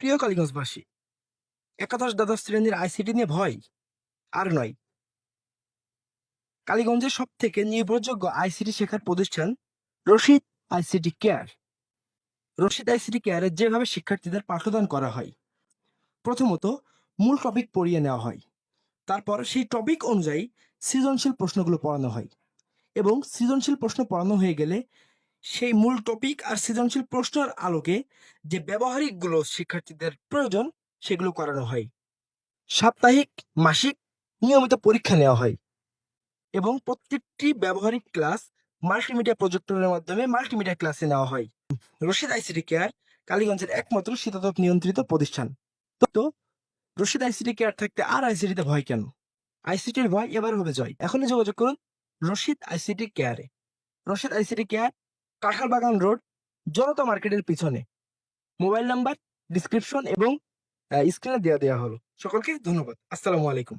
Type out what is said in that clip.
প্রিয় কালীগঞ্জবাসী, একাদশ দ্বাদশ শ্রেণীর আইসিটি নিয়ে ভয় আর নয়। কালীগঞ্জের সব থেকে নির্ভরযোগ্য আইসিটি শেখার প্রতিষ্ঠান Rashid ICT care. Rashid ICT কেয়ারে যেভাবে শিক্ষার্থীদের পাঠদান করা হয়, প্রথমত মূল টপিক পড়িয়ে নেওয়া হয়, তারপর সেই টপিক অনুযায়ী সৃজনশীল প্রশ্নগুলো পড়ানো হয় এবং সৃজনশীল প্রশ্ন পড়ানো হয়ে গেলে সেই মূল টপিক আর সৃজনশীল প্রশ্নের আলোকে যে ব্যবহারিকগুলো শিক্ষার্থীদের প্রয়োজন সেগুলো করানো হয়। সাপ্তাহিক, মাসিক নিয়মিত পরীক্ষা নেওয়া হয় এবং প্রত্যেকটি ব্যবহারিক ক্লাস মাল্টিমিডিয়া প্রজেক্টরের মাধ্যমে মাল্টিমিডিয়া ক্লাসে নেওয়া হয়। রশিদ আইসিটি কেয়ার কালীগঞ্জের একমাত্র শীতাতপ নিয়ন্ত্রিত প্রতিষ্ঠান। তো রশিদ আইসিটি কেয়ার থাকতে আর আইসিটিতে ভয় কেন? আইসিটির ভয় এবার হবে জয়। এখনই যোগাযোগ করুন রশিদ আইসিটি কেয়ারে। Rashid ICT care, Kathalbagan road, Janata মার্কেটের পিছনে। মোবাইল নাম্বার ডিসক্রিপশন এবং স্ক্রিনে দেওয়া হলো। সকলকে ধন্যবাদ। আসসালামু আলাইকুম।